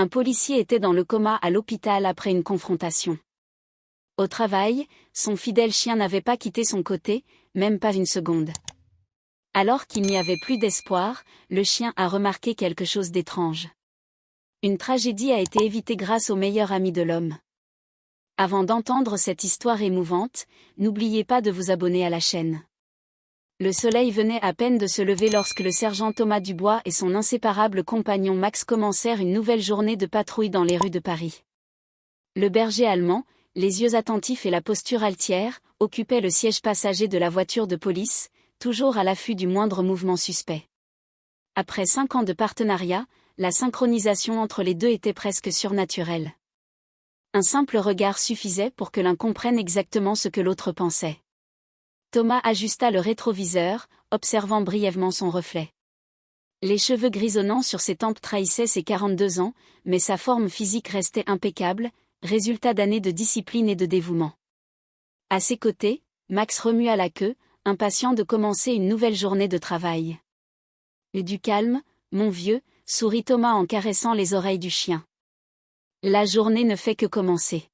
Un policier était dans le coma à l'hôpital après une confrontation. Au travail, son fidèle chien n'avait pas quitté son côté, même pas une seconde. Alors qu'il n'y avait plus d'espoir, le chien a remarqué quelque chose d'étrange. Une tragédie a été évitée grâce au meilleur ami de l'homme. Avant d'entendre cette histoire émouvante, n'oubliez pas de vous abonner à la chaîne. Le soleil venait à peine de se lever lorsque le sergent Thomas Dubois et son inséparable compagnon Max commencèrent une nouvelle journée de patrouille dans les rues de Paris. Le berger allemand, les yeux attentifs et la posture altière, occupait le siège passager de la voiture de police, toujours à l'affût du moindre mouvement suspect. Après 5 ans de partenariat, la synchronisation entre les deux était presque surnaturelle. Un simple regard suffisait pour que l'un comprenne exactement ce que l'autre pensait. Thomas ajusta le rétroviseur, observant brièvement son reflet. Les cheveux grisonnants sur ses tempes trahissaient ses 42 ans, mais sa forme physique restait impeccable, résultat d'années de discipline et de dévouement. À ses côtés, Max remua la queue, impatient de commencer une nouvelle journée de travail. « Du calme, mon vieux », sourit Thomas en caressant les oreilles du chien. La journée ne fait que commencer.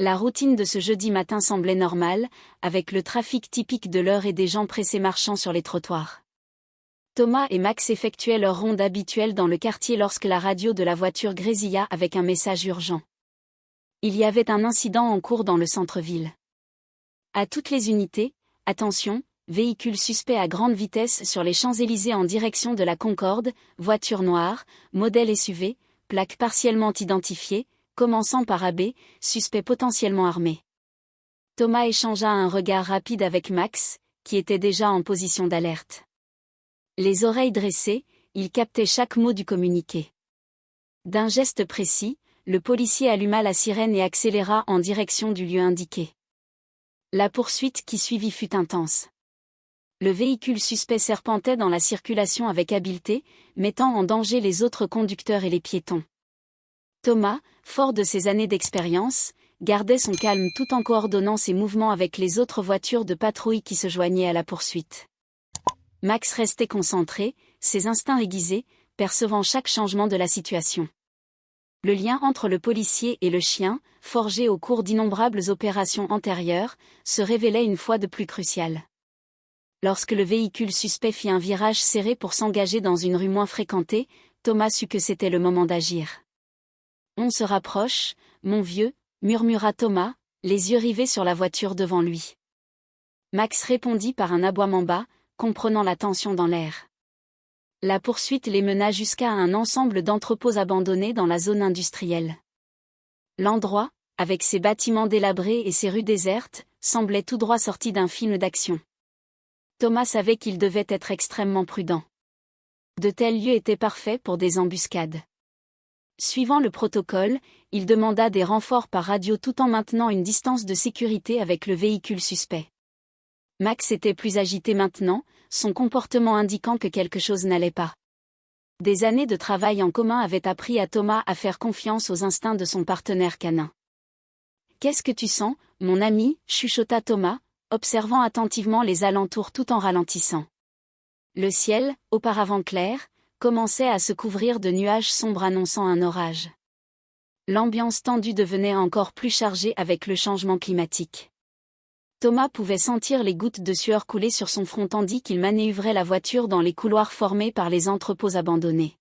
La routine de ce jeudi matin semblait normale, avec le trafic typique de l'heure et des gens pressés marchant sur les trottoirs. Thomas et Max effectuaient leur ronde habituelle dans le quartier lorsque la radio de la voiture grésilla avec un message urgent. Il y avait un incident en cours dans le centre-ville. À toutes les unités, attention, véhicule suspect à grande vitesse sur les Champs-Élysées en direction de la Concorde, voiture noire, modèle SUV, plaque partiellement identifiée, commençant par AB, suspect potentiellement armé. Thomas échangea un regard rapide avec Max, qui était déjà en position d'alerte. Les oreilles dressées, il captait chaque mot du communiqué. D'un geste précis, le policier alluma la sirène et accéléra en direction du lieu indiqué. La poursuite qui suivit fut intense. Le véhicule suspect serpentait dans la circulation avec habileté, mettant en danger les autres conducteurs et les piétons. Thomas, fort de ses années d'expérience, gardait son calme tout en coordonnant ses mouvements avec les autres voitures de patrouille qui se joignaient à la poursuite. Max restait concentré, ses instincts aiguisés, percevant chaque changement de la situation. Le lien entre le policier et le chien, forgé au cours d'innombrables opérations antérieures, se révélait une fois de plus crucial. Lorsque le véhicule suspect fit un virage serré pour s'engager dans une rue moins fréquentée, Thomas sut que c'était le moment d'agir. « On se rapproche, mon vieux », murmura Thomas, les yeux rivés sur la voiture devant lui. Max répondit par un aboiement bas, comprenant la tension dans l'air. La poursuite les mena jusqu'à un ensemble d'entrepôts abandonnés dans la zone industrielle. L'endroit, avec ses bâtiments délabrés et ses rues désertes, semblait tout droit sorti d'un film d'action. Thomas savait qu'il devait être extrêmement prudent. De tels lieux étaient parfaits pour des embuscades. Suivant le protocole, il demanda des renforts par radio tout en maintenant une distance de sécurité avec le véhicule suspect. Max était plus agité maintenant, son comportement indiquant que quelque chose n'allait pas. Des années de travail en commun avaient appris à Thomas à faire confiance aux instincts de son partenaire canin. « Qu'est-ce que tu sens, mon ami » chuchota Thomas, observant attentivement les alentours tout en ralentissant. Le ciel, auparavant clair, commençait à se couvrir de nuages sombres annonçant un orage. L'ambiance tendue devenait encore plus chargée avec le changement climatique. Thomas pouvait sentir les gouttes de sueur couler sur son front tandis qu'il manœuvrait la voiture dans les couloirs formés par les entrepôts abandonnés.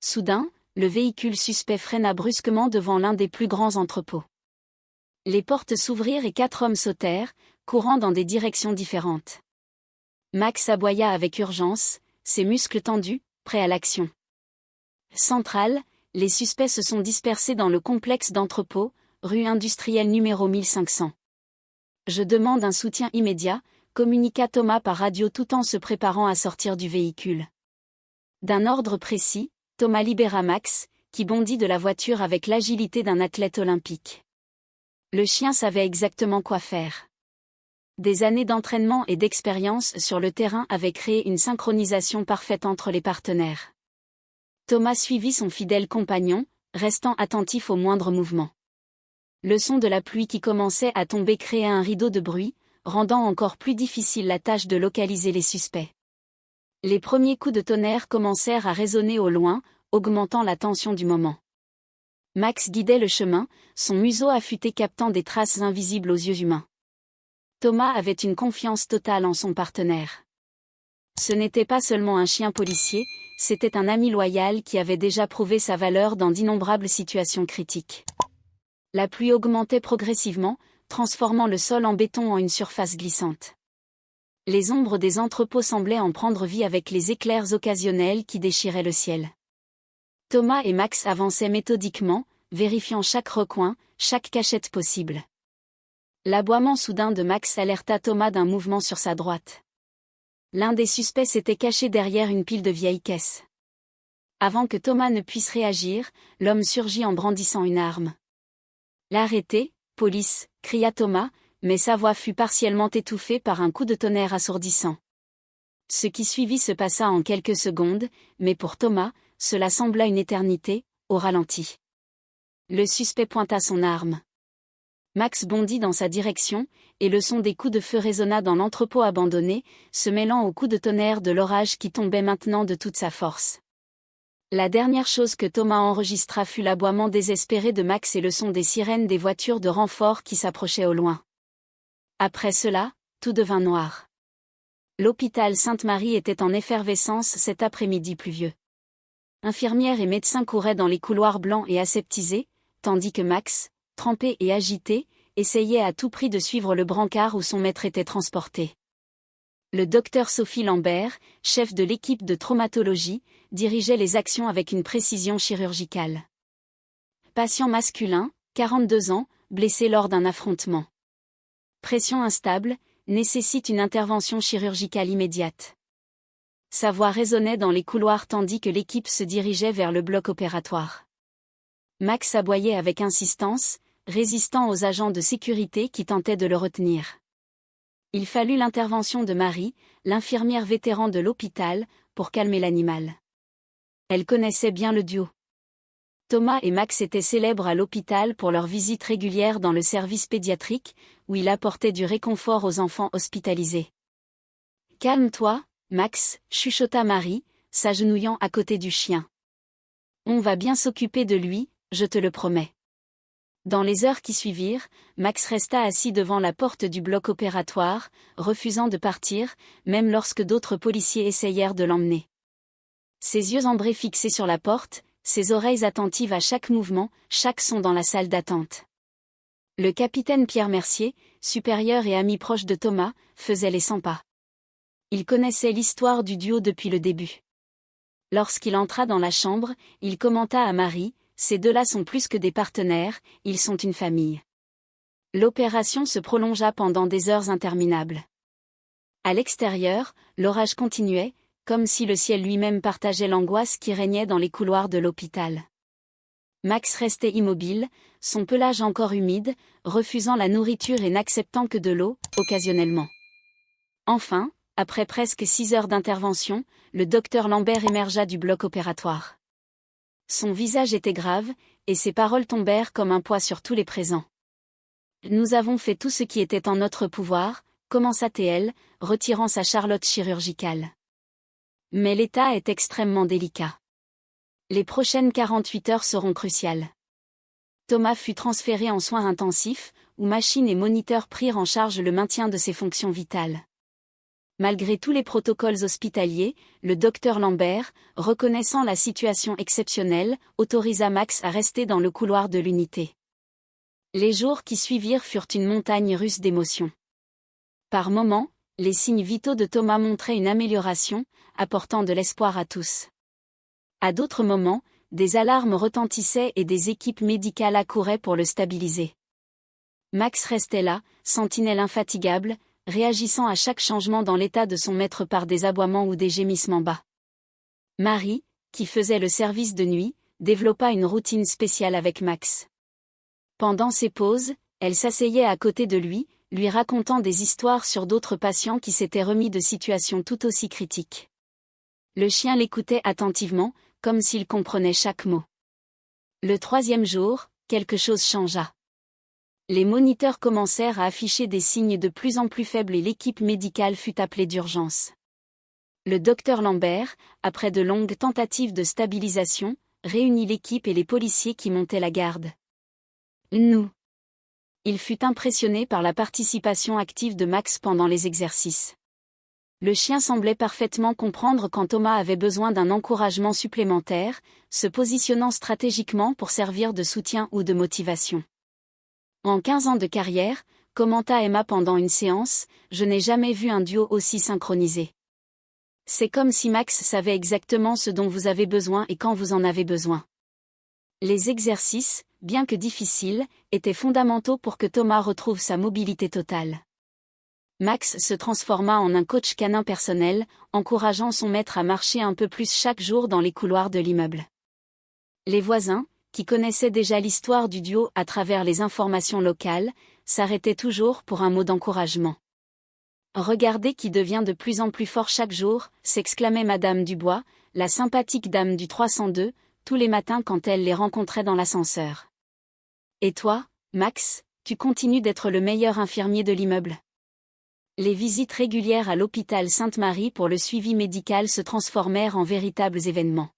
Soudain, le véhicule suspect freina brusquement devant l'un des plus grands entrepôts. Les portes s'ouvrirent et 4 hommes sautèrent, courant dans des directions différentes. Max aboya avec urgence, ses muscles tendus, prêts à l'action. Centrale, les suspects se sont dispersés dans le complexe d'entrepôts, rue industrielle numéro 1500. Je demande un soutien immédiat, communiqua Thomas par radio tout en se préparant à sortir du véhicule. D'un ordre précis, Thomas libéra Max, qui bondit de la voiture avec l'agilité d'un athlète olympique. Le chien savait exactement quoi faire. Des années d'entraînement et d'expérience sur le terrain avaient créé une synchronisation parfaite entre les partenaires. Thomas suivit son fidèle compagnon, restant attentif aux moindres mouvements. Le son de la pluie qui commençait à tomber créait un rideau de bruit, rendant encore plus difficile la tâche de localiser les suspects. Les premiers coups de tonnerre commencèrent à résonner au loin, augmentant la tension du moment. Max guidait le chemin, son museau affûté captant des traces invisibles aux yeux humains. Thomas avait une confiance totale en son partenaire. Ce n'était pas seulement un chien policier, c'était un ami loyal qui avait déjà prouvé sa valeur dans d'innombrables situations critiques. La pluie augmentait progressivement, transformant le sol en béton en une surface glissante. Les ombres des entrepôts semblaient en prendre vie avec les éclairs occasionnels qui déchiraient le ciel. Thomas et Max avançaient méthodiquement, vérifiant chaque recoin, chaque cachette possible. L'aboiement soudain de Max alerta Thomas d'un mouvement sur sa droite. L'un des suspects s'était caché derrière une pile de vieilles caisses. Avant que Thomas ne puisse réagir, l'homme surgit en brandissant une arme. « L'arrêtez, police !» cria Thomas, mais sa voix fut partiellement étouffée par un coup de tonnerre assourdissant. Ce qui suivit se passa en quelques secondes, mais pour Thomas, cela sembla une éternité, au ralenti. Le suspect pointa son arme. Max bondit dans sa direction, et le son des coups de feu résonna dans l'entrepôt abandonné, se mêlant aux coups de tonnerre de l'orage qui tombait maintenant de toute sa force. La dernière chose que Thomas enregistra fut l'aboiement désespéré de Max et le son des sirènes des voitures de renfort qui s'approchaient au loin. Après cela, tout devint noir. L'hôpital Sainte-Marie était en effervescence cet après-midi pluvieux. Infirmières et médecins couraient dans les couloirs blancs et aseptisés, tandis que Max, trempé et agité, essayait à tout prix de suivre le brancard où son maître était transporté. Le docteur Sophie Lambert, chef de l'équipe de traumatologie, dirigeait les actions avec une précision chirurgicale. Patient masculin, 42 ans, blessé lors d'un affrontement. Pression instable, nécessite une intervention chirurgicale immédiate. Sa voix résonnait dans les couloirs tandis que l'équipe se dirigeait vers le bloc opératoire. Max aboyait avec insistance, résistant aux agents de sécurité qui tentaient de le retenir. Il fallut l'intervention de Marie, l'infirmière vétéran de l'hôpital, pour calmer l'animal. Elle connaissait bien le duo. Thomas et Max étaient célèbres à l'hôpital pour leur visite régulière dans le service pédiatrique, où il apportait du réconfort aux enfants hospitalisés. « Calme-toi, Max » chuchota Marie, s'agenouillant à côté du chien. « On va bien s'occuper de lui, je te le promets. » Dans les heures qui suivirent, Max resta assis devant la porte du bloc opératoire, refusant de partir, même lorsque d'autres policiers essayèrent de l'emmener. Ses yeux ambrés fixés sur la porte, ses oreilles attentives à chaque mouvement, chaque son dans la salle d'attente. Le capitaine Pierre Mercier, supérieur et ami proche de Thomas, faisait les 100 pas. Il connaissait l'histoire du duo depuis le début. Lorsqu'il entra dans la chambre, il commenta à Marie: ces deux-là sont plus que des partenaires, ils sont une famille. L'opération se prolongea pendant des heures interminables. À l'extérieur, l'orage continuait, comme si le ciel lui-même partageait l'angoisse qui régnait dans les couloirs de l'hôpital. Max restait immobile, son pelage encore humide, refusant la nourriture et n'acceptant que de l'eau, occasionnellement. Enfin, après presque 6 heures d'intervention, le docteur Lambert émergea du bloc opératoire. Son visage était grave, et ses paroles tombèrent comme un poids sur tous les présents. « Nous avons fait tout ce qui était en notre pouvoir », commença-t-elle, retirant sa charlotte chirurgicale. Mais l'état est extrêmement délicat. Les prochaines 48 heures seront cruciales. Thomas fut transféré en soins intensifs, où machines et moniteurs prirent en charge le maintien de ses fonctions vitales. Malgré tous les protocoles hospitaliers, le docteur Lambert, reconnaissant la situation exceptionnelle, autorisa Max à rester dans le couloir de l'unité. Les jours qui suivirent furent une montagne russe d'émotions. Par moments, les signes vitaux de Thomas montraient une amélioration, apportant de l'espoir à tous. À d'autres moments, des alarmes retentissaient et des équipes médicales accouraient pour le stabiliser. Max restait là, sentinelle infatigable, réagissant à chaque changement dans l'état de son maître par des aboiements ou des gémissements bas. Marie, qui faisait le service de nuit, développa une routine spéciale avec Max. Pendant ses pauses, elle s'asseyait à côté de lui racontant des histoires sur d'autres patients qui s'étaient remis de situations tout aussi critiques. Le chien l'écoutait attentivement, comme s'il comprenait chaque mot. Le 3e jour, quelque chose changea. Les moniteurs commencèrent à afficher des signes de plus en plus faibles et l'équipe médicale fut appelée d'urgence. Le docteur Lambert, après de longues tentatives de stabilisation, réunit l'équipe et les policiers qui montaient la garde. Nous. Il fut impressionné par la participation active de Max pendant les exercices. Le chien semblait parfaitement comprendre quand Thomas avait besoin d'un encouragement supplémentaire, se positionnant stratégiquement pour servir de soutien ou de motivation. En 15 ans de carrière, commenta Emma pendant une séance, je n'ai jamais vu un duo aussi synchronisé. C'est comme si Max savait exactement ce dont vous avez besoin et quand vous en avez besoin. Les exercices, bien que difficiles, étaient fondamentaux pour que Thomas retrouve sa mobilité totale. Max se transforma en un coach canin personnel, encourageant son maître à marcher un peu plus chaque jour dans les couloirs de l'immeuble. Les voisins, qui connaissaient déjà l'histoire du duo à travers les informations locales, s'arrêtaient toujours pour un mot d'encouragement. « Regardez qui devient de plus en plus fort chaque jour », s'exclamait Madame Dubois, la sympathique dame du 302, tous les matins quand elle les rencontrait dans l'ascenseur. « Et toi, Max, tu continues d'être le meilleur infirmier de l'immeuble ?» Les visites régulières à l'hôpital Sainte-Marie pour le suivi médical se transformèrent en véritables événements.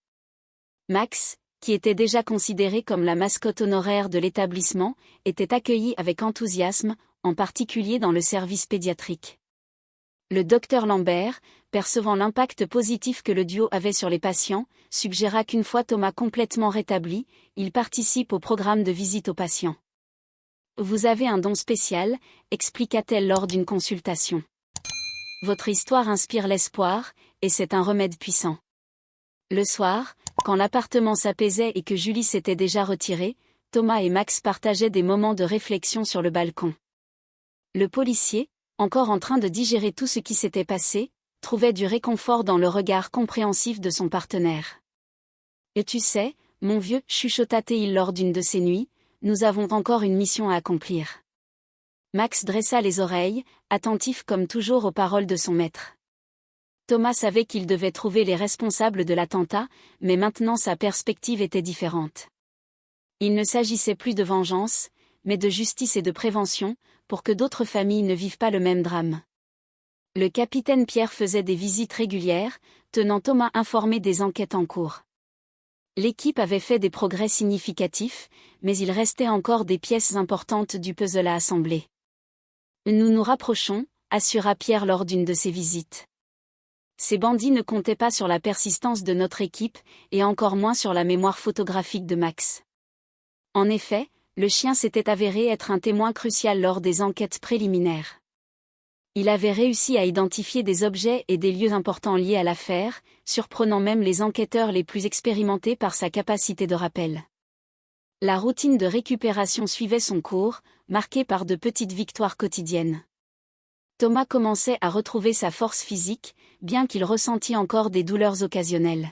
Max, qui était déjà considéré comme la mascotte honoraire de l'établissement, était accueilli avec enthousiasme, en particulier dans le service pédiatrique. Le docteur Lambert, percevant l'impact positif que le duo avait sur les patients, suggéra qu'une fois Thomas complètement rétabli, il participe au programme de visite aux patients. « Vous avez un don spécial », expliqua-t-elle lors d'une consultation. « Votre histoire inspire l'espoir, et c'est un remède puissant. » Le soir, quand l'appartement s'apaisait et que Julie s'était déjà retirée, Thomas et Max partageaient des moments de réflexion sur le balcon. Le policier, encore en train de digérer tout ce qui s'était passé, trouvait du réconfort dans le regard compréhensif de son partenaire. « Et tu sais, mon vieux, chuchota-t-il lors d'une de ces nuits, nous avons encore une mission à accomplir. » Max dressa les oreilles, attentif comme toujours aux paroles de son maître. Thomas savait qu'il devait trouver les responsables de l'attentat, mais maintenant sa perspective était différente. Il ne s'agissait plus de vengeance, mais de justice et de prévention, pour que d'autres familles ne vivent pas le même drame. Le capitaine Pierre faisait des visites régulières, tenant Thomas informé des enquêtes en cours. L'équipe avait fait des progrès significatifs, mais il restait encore des pièces importantes du puzzle à assembler. « Nous nous rapprochons », assura Pierre lors d'une de ses visites. Ces bandits ne comptaient pas sur la persistance de notre équipe, et encore moins sur la mémoire photographique de Max. En effet, le chien s'était avéré être un témoin crucial lors des enquêtes préliminaires. Il avait réussi à identifier des objets et des lieux importants liés à l'affaire, surprenant même les enquêteurs les plus expérimentés par sa capacité de rappel. La routine de récupération suivait son cours, marquée par de petites victoires quotidiennes. Thomas commençait à retrouver sa force physique, bien qu'il ressentît encore des douleurs occasionnelles.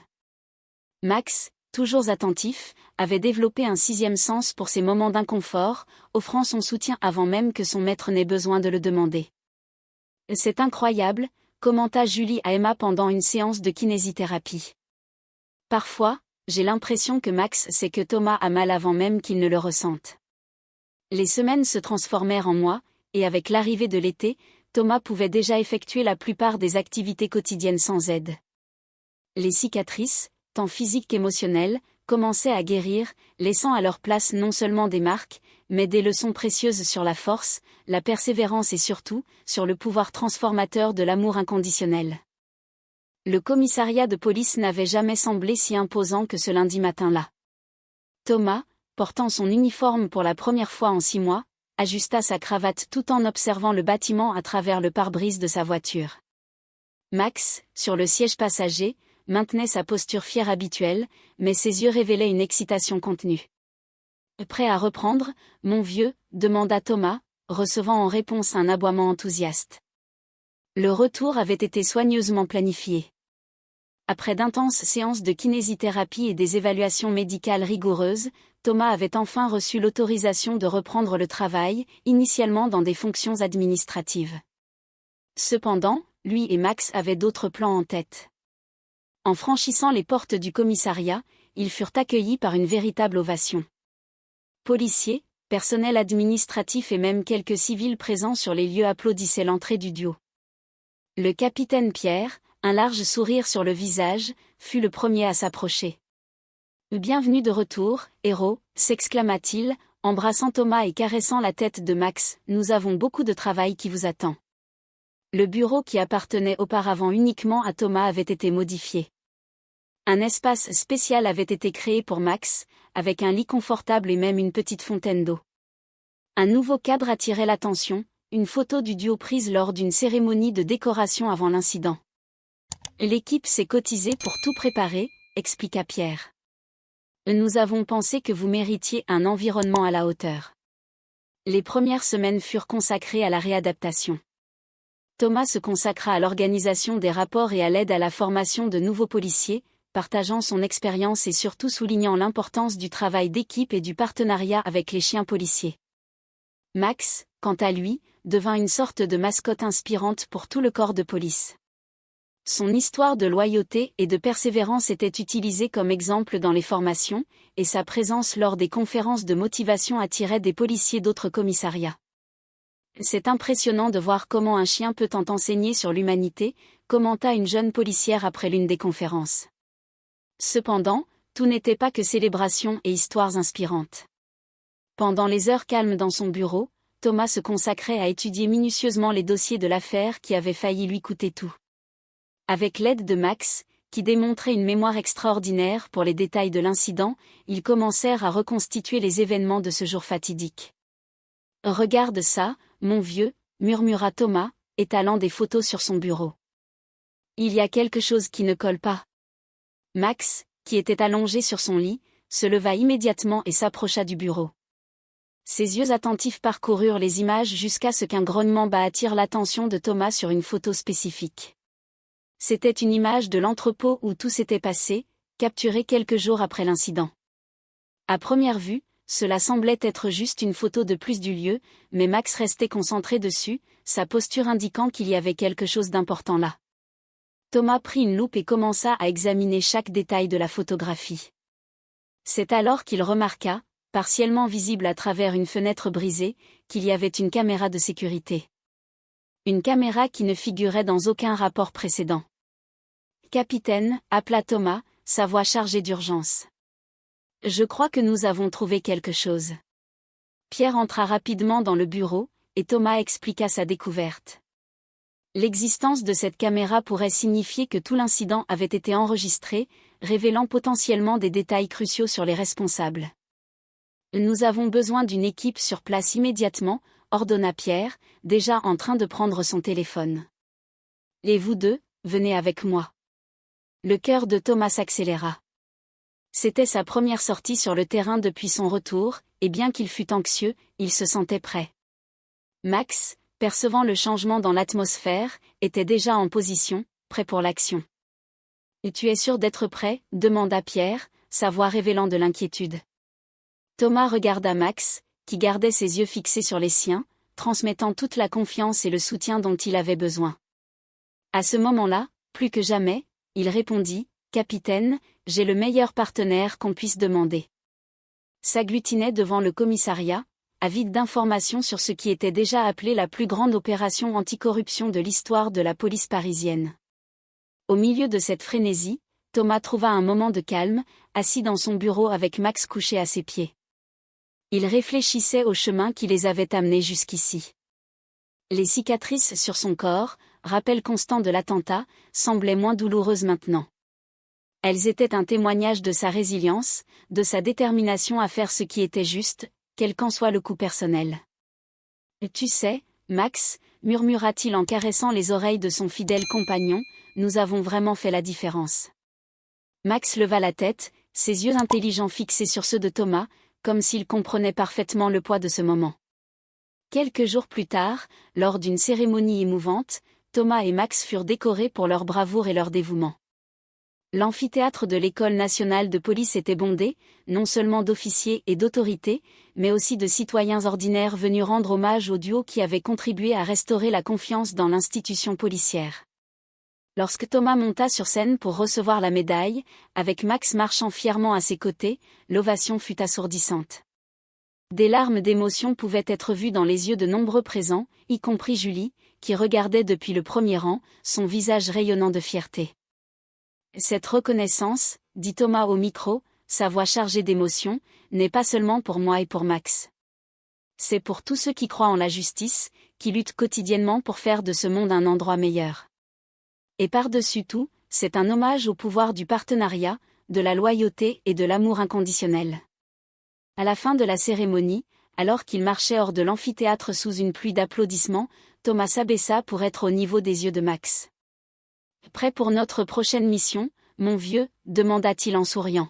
Max, toujours attentif, avait développé un sixième sens pour ces moments d'inconfort, offrant son soutien avant même que son maître n'ait besoin de le demander. « C'est incroyable », commenta Julie à Emma pendant une séance de kinésithérapie. « Parfois, j'ai l'impression que Max sait que Thomas a mal avant même qu'il ne le ressente. » Les semaines se transformèrent en mois, et avec l'arrivée de l'été, Thomas pouvait déjà effectuer la plupart des activités quotidiennes sans aide. Les cicatrices, tant physiques qu'émotionnelles, commençaient à guérir, laissant à leur place non seulement des marques, mais des leçons précieuses sur la force, la persévérance et surtout, sur le pouvoir transformateur de l'amour inconditionnel. Le commissariat de police n'avait jamais semblé si imposant que ce lundi matin-là. Thomas, portant son uniforme pour la première fois en 6 mois, ajusta sa cravate tout en observant le bâtiment à travers le pare-brise de sa voiture. Max, sur le siège passager, maintenait sa posture fière habituelle, mais ses yeux révélaient une excitation contenue. « Prêt à reprendre, mon vieux ?» demanda Thomas, recevant en réponse un aboiement enthousiaste. Le retour avait été soigneusement planifié. Après d'intenses séances de kinésithérapie et des évaluations médicales rigoureuses, Thomas avait enfin reçu l'autorisation de reprendre le travail, initialement dans des fonctions administratives. Cependant, lui et Max avaient d'autres plans en tête. En franchissant les portes du commissariat, ils furent accueillis par une véritable ovation. Policiers, personnel administratif et même quelques civils présents sur les lieux applaudissaient l'entrée du duo. Le capitaine Pierre, un large sourire sur le visage, fut le premier à s'approcher. « Bienvenue de retour, héros », s'exclama-t-il, embrassant Thomas et caressant la tête de Max, « nous avons beaucoup de travail qui vous attend. » Le bureau qui appartenait auparavant uniquement à Thomas avait été modifié. Un espace spécial avait été créé pour Max, avec un lit confortable et même une petite fontaine d'eau. Un nouveau cadre attirait l'attention, une photo du duo prise lors d'une cérémonie de décoration avant l'incident. « L'équipe s'est cotisée pour tout préparer », expliqua Pierre. « Nous avons pensé que vous méritiez un environnement à la hauteur. » Les premières semaines furent consacrées à la réadaptation. Thomas se consacra à l'organisation des rapports et à l'aide à la formation de nouveaux policiers, partageant son expérience et surtout soulignant l'importance du travail d'équipe et du partenariat avec les chiens policiers. Max, quant à lui, devint une sorte de mascotte inspirante pour tout le corps de police. Son histoire de loyauté et de persévérance était utilisée comme exemple dans les formations, et sa présence lors des conférences de motivation attirait des policiers d'autres commissariats. « C'est impressionnant de voir comment un chien peut tant enseigner sur l'humanité », commenta une jeune policière après l'une des conférences. Cependant, tout n'était pas que célébrations et histoires inspirantes. Pendant les heures calmes dans son bureau, Thomas se consacrait à étudier minutieusement les dossiers de l'affaire qui avaient failli lui coûter tout. Avec l'aide de Max, qui démontrait une mémoire extraordinaire pour les détails de l'incident, ils commencèrent à reconstituer les événements de ce jour fatidique. « Regarde ça, mon vieux », murmura Thomas, étalant des photos sur son bureau. « Il y a quelque chose qui ne colle pas. » Max, qui était allongé sur son lit, se leva immédiatement et s'approcha du bureau. Ses yeux attentifs parcoururent les images jusqu'à ce qu'un grognement bas attire l'attention de Thomas sur une photo spécifique. C'était une image de l'entrepôt où tout s'était passé, capturée quelques jours après l'incident. À première vue, cela semblait être juste une photo de plus du lieu, mais Max restait concentré dessus, sa posture indiquant qu'il y avait quelque chose d'important là. Thomas prit une loupe et commença à examiner chaque détail de la photographie. C'est alors qu'il remarqua, partiellement visible à travers une fenêtre brisée, qu'il y avait une caméra de sécurité. Une caméra qui ne figurait dans aucun rapport précédent. « Capitaine », appela Thomas, sa voix chargée d'urgence. « Je crois que nous avons trouvé quelque chose. » Pierre entra rapidement dans le bureau, et Thomas expliqua sa découverte. L'existence de cette caméra pourrait signifier que tout l'incident avait été enregistré, révélant potentiellement des détails cruciaux sur les responsables. « Nous avons besoin d'une équipe sur place immédiatement », ordonna Pierre, déjà en train de prendre son téléphone. « Et vous deux, venez avec moi. » Le cœur de Thomas s'accéléra. C'était sa première sortie sur le terrain depuis son retour, et bien qu'il fût anxieux, il se sentait prêt. Max, percevant le changement dans l'atmosphère, était déjà en position, prêt pour l'action. « Et tu es sûr d'être prêt ?» demanda Pierre, sa voix révélant de l'inquiétude. Thomas regarda Max, qui gardait ses yeux fixés sur les siens, transmettant toute la confiance et le soutien dont il avait besoin. À ce moment-là, plus que jamais, il répondit, « Capitaine, j'ai le meilleur partenaire qu'on puisse demander. » S'agglutinait devant le commissariat, avide d'informations sur ce qui était déjà appelé la plus grande opération anticorruption de l'histoire de la police parisienne. Au milieu de cette frénésie, Thomas trouva un moment de calme, assis dans son bureau avec Max couché à ses pieds. Il réfléchissait au chemin qui les avait amenés jusqu'ici. Les cicatrices sur son corps, rappel constant de l'attentat, semblaient moins douloureuses maintenant. Elles étaient un témoignage de sa résilience, de sa détermination à faire ce qui était juste, quel qu'en soit le coût personnel. « Tu sais, Max », murmura-t-il en caressant les oreilles de son fidèle compagnon, « nous avons vraiment fait la différence. » Max leva la tête, ses yeux intelligents fixés sur ceux de Thomas, comme s'il comprenait parfaitement le poids de ce moment. Quelques jours plus tard, lors d'une cérémonie émouvante, Thomas et Max furent décorés pour leur bravoure et leur dévouement. L'amphithéâtre de l'École nationale de police était bondé, non seulement d'officiers et d'autorités, mais aussi de citoyens ordinaires venus rendre hommage au duo qui avait contribué à restaurer la confiance dans l'institution policière. Lorsque Thomas monta sur scène pour recevoir la médaille, avec Max marchant fièrement à ses côtés, l'ovation fut assourdissante. Des larmes d'émotion pouvaient être vues dans les yeux de nombreux présents, y compris Julie, qui regardait depuis le premier rang, son visage rayonnant de fierté. Cette reconnaissance, dit Thomas au micro, sa voix chargée d'émotion, n'est pas seulement pour moi et pour Max. C'est pour tous ceux qui croient en la justice, qui luttent quotidiennement pour faire de ce monde un endroit meilleur. Et par-dessus tout, c'est un hommage au pouvoir du partenariat, de la loyauté et de l'amour inconditionnel. À la fin de la cérémonie, alors qu'il marchait hors de l'amphithéâtre sous une pluie d'applaudissements, Thomas s'abaissa pour être au niveau des yeux de Max. « Prêt pour notre prochaine mission, mon vieux ?» demanda-t-il en souriant.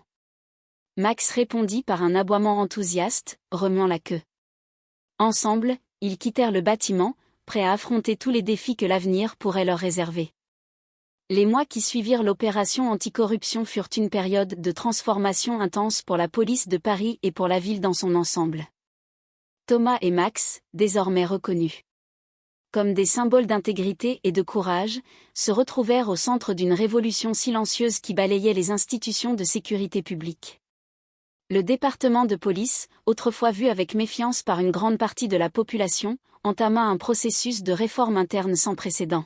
Max répondit par un aboiement enthousiaste, remuant la queue. Ensemble, ils quittèrent le bâtiment, prêts à affronter tous les défis que l'avenir pourrait leur réserver. Les mois qui suivirent l'opération anticorruption furent une période de transformation intense pour la police de Paris et pour la ville dans son ensemble. Thomas et Max, désormais reconnus comme des symboles d'intégrité et de courage, se retrouvèrent au centre d'une révolution silencieuse qui balayait les institutions de sécurité publique. Le département de police, autrefois vu avec méfiance par une grande partie de la population, entama un processus de réforme interne sans précédent.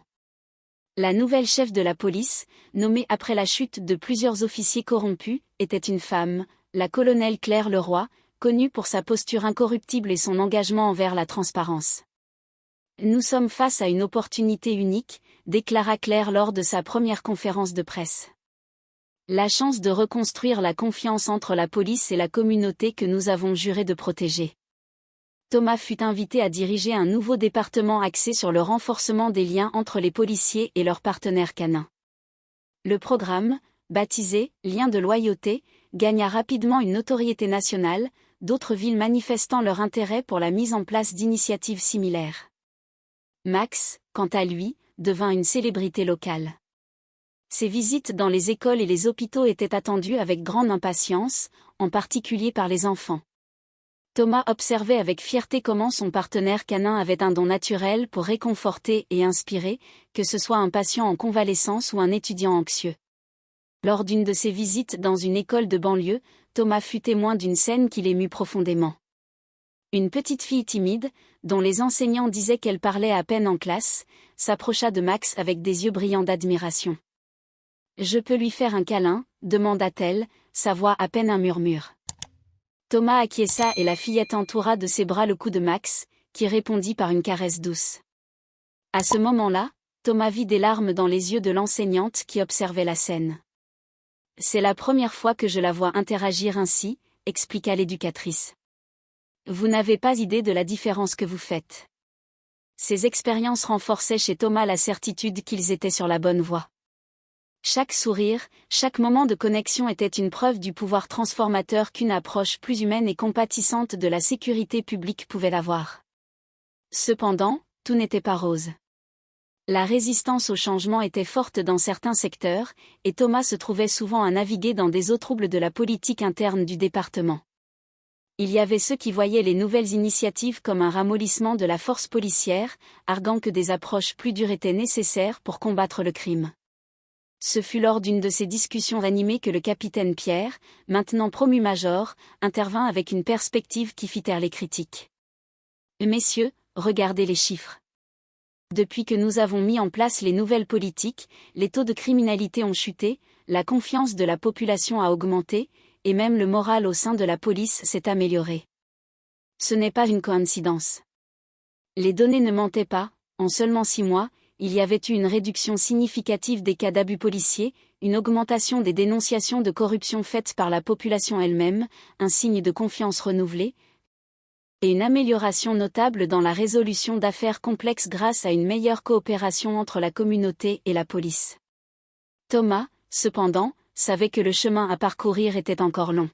La nouvelle chef de la police, nommée après la chute de plusieurs officiers corrompus, était une femme, la colonelle Claire Leroy, connue pour sa posture incorruptible et son engagement envers la transparence. « Nous sommes face à une opportunité unique », déclara Claire lors de sa première conférence de presse. La chance de reconstruire la confiance entre la police et la communauté que nous avons juré de protéger. Thomas fut invité à diriger un nouveau département axé sur le renforcement des liens entre les policiers et leurs partenaires canins. Le programme, baptisé « Liens de loyauté », gagna rapidement une notoriété nationale, d'autres villes manifestant leur intérêt pour la mise en place d'initiatives similaires. Max, quant à lui, devint une célébrité locale. Ses visites dans les écoles et les hôpitaux étaient attendues avec grande impatience, en particulier par les enfants. Thomas observait avec fierté comment son partenaire canin avait un don naturel pour réconforter et inspirer, que ce soit un patient en convalescence ou un étudiant anxieux. Lors d'une de ses visites dans une école de banlieue, Thomas fut témoin d'une scène qui l'émut profondément. Une petite fille timide, dont les enseignants disaient qu'elle parlait à peine en classe, s'approcha de Max avec des yeux brillants d'admiration. « Je peux lui faire un câlin ?» demanda-t-elle, sa voix à peine un murmure. Thomas acquiesça et la fillette entoura de ses bras le cou de Max, qui répondit par une caresse douce. À ce moment-là, Thomas vit des larmes dans les yeux de l'enseignante qui observait la scène. « C'est la première fois que je la vois interagir ainsi », expliqua l'éducatrice. Vous n'avez pas idée de la différence que vous faites. Ces expériences renforçaient chez Thomas la certitude qu'ils étaient sur la bonne voie. Chaque sourire, chaque moment de connexion était une preuve du pouvoir transformateur qu'une approche plus humaine et compatissante de la sécurité publique pouvait avoir. Cependant, tout n'était pas rose. La résistance au changement était forte dans certains secteurs, et Thomas se trouvait souvent à naviguer dans des eaux troubles de la politique interne du département. Il y avait ceux qui voyaient les nouvelles initiatives comme un ramollissement de la force policière, arguant que des approches plus dures étaient nécessaires pour combattre le crime. Ce fut lors d'une de ces discussions animées que le capitaine Pierre, maintenant promu major, intervint avec une perspective qui fit taire les critiques. « Messieurs, regardez les chiffres. Depuis que nous avons mis en place les nouvelles politiques, les taux de criminalité ont chuté, la confiance de la population a augmenté, et même le moral au sein de la police s'est amélioré. Ce n'est pas une coïncidence. Les données ne mentaient pas, en seulement 6 mois, il y avait eu une réduction significative des cas d'abus policiers, une augmentation des dénonciations de corruption faites par la population elle-même, un signe de confiance renouvelée, et une amélioration notable dans la résolution d'affaires complexes grâce à une meilleure coopération entre la communauté et la police. Thomas, cependant, savait que le chemin à parcourir était encore long.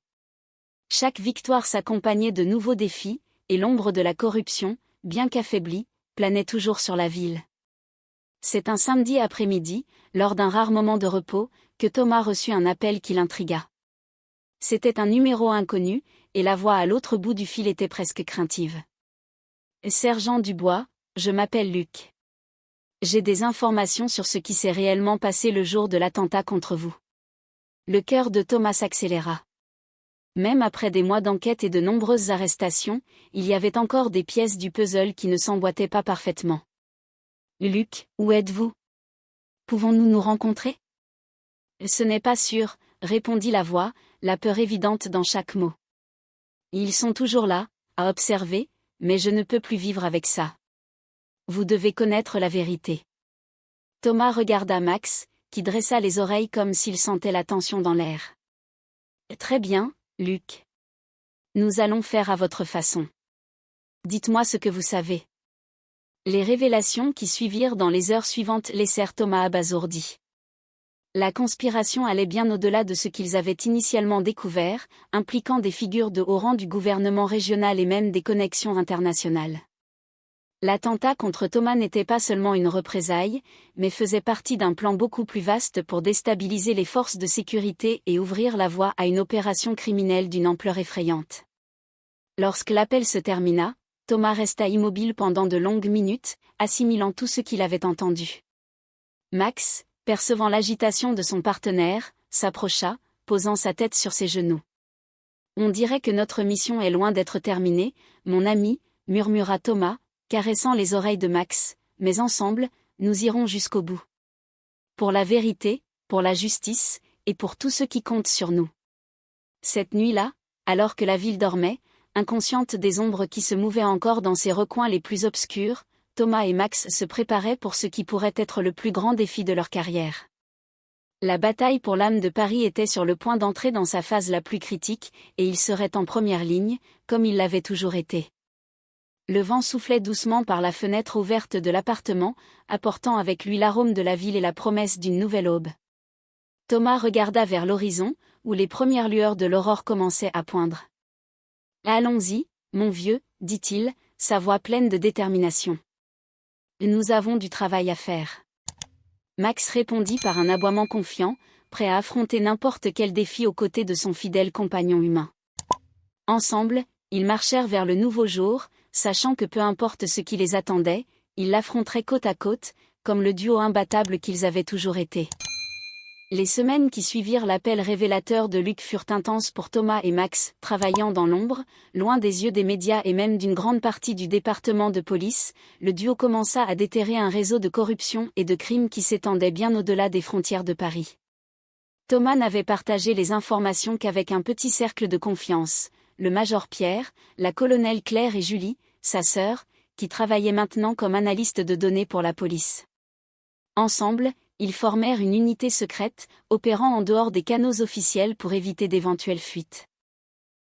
Chaque victoire s'accompagnait de nouveaux défis, et l'ombre de la corruption, bien qu'affaiblie, planait toujours sur la ville. C'est un samedi après-midi, lors d'un rare moment de repos, que Thomas reçut un appel qui l'intrigua. C'était un numéro inconnu, et la voix à l'autre bout du fil était presque craintive. « Sergent Dubois, je m'appelle Luc. J'ai des informations sur ce qui s'est réellement passé le jour de l'attentat contre vous. » Le cœur de Thomas s'accéléra. Même après des mois d'enquête et de nombreuses arrestations, il y avait encore des pièces du puzzle qui ne s'emboîtaient pas parfaitement. Luc, où êtes-vous? Pouvons-nous nous rencontrer? Ce n'est pas sûr, répondit la voix, la peur évidente dans chaque mot. Ils sont toujours là, à observer, mais je ne peux plus vivre avec ça. Vous devez connaître la vérité. Thomas regarda Max, qui dressa les oreilles comme s'il sentait la tension dans l'air. Très bien, Luc. Nous allons faire à votre façon. Dites-moi ce que vous savez. Les révélations qui suivirent dans les heures suivantes laissèrent Thomas abasourdi. La conspiration allait bien au-delà de ce qu'ils avaient initialement découvert, impliquant des figures de haut rang du gouvernement régional et même des connexions internationales. L'attentat contre Thomas n'était pas seulement une représaille, mais faisait partie d'un plan beaucoup plus vaste pour déstabiliser les forces de sécurité et ouvrir la voie à une opération criminelle d'une ampleur effrayante. Lorsque l'appel se termina, Thomas resta immobile pendant de longues minutes, assimilant tout ce qu'il avait entendu. Max, percevant l'agitation de son partenaire, s'approcha, posant sa tête sur ses genoux. « On dirait que notre mission est loin d'être terminée, mon ami, murmura Thomas, caressant les oreilles de Max, mais ensemble, nous irons jusqu'au bout. Pour la vérité, pour la justice, et pour tout ce qui compte sur nous. » Cette nuit-là, alors que la ville dormait, inconsciente des ombres qui se mouvaient encore dans ses recoins les plus obscurs, Thomas et Max se préparaient pour ce qui pourrait être le plus grand défi de leur carrière. La bataille pour l'âme de Paris était sur le point d'entrer dans sa phase la plus critique, et ils seraient en première ligne, comme ils l'avaient toujours été. Le vent soufflait doucement par la fenêtre ouverte de l'appartement, apportant avec lui l'arôme de la ville et la promesse d'une nouvelle aube. Thomas regarda vers l'horizon, où les premières lueurs de l'aurore commençaient à poindre. « Allons-y, mon vieux, dit-il, sa voix pleine de détermination. Nous avons du travail à faire. » Max répondit par un aboiement confiant, prêt à affronter n'importe quel défi aux côtés de son fidèle compagnon humain. Ensemble, ils marchèrent vers le nouveau jour, sachant que peu importe ce qui les attendait, ils l'affronteraient côte à côte, comme le duo imbattable qu'ils avaient toujours été. Les semaines qui suivirent l'appel révélateur de Luc furent intenses pour Thomas et Max, travaillant dans l'ombre, loin des yeux des médias et même d'une grande partie du département de police. Le duo commença à déterrer un réseau de corruption et de crimes qui s'étendait bien au-delà des frontières de Paris. Thomas n'avait partagé les informations qu'avec un petit cercle de confiance, le major Pierre, la colonelle Claire et Julie, sa sœur, qui travaillait maintenant comme analyste de données pour la police. Ensemble, ils formèrent une unité secrète, opérant en dehors des canaux officiels pour éviter d'éventuelles fuites.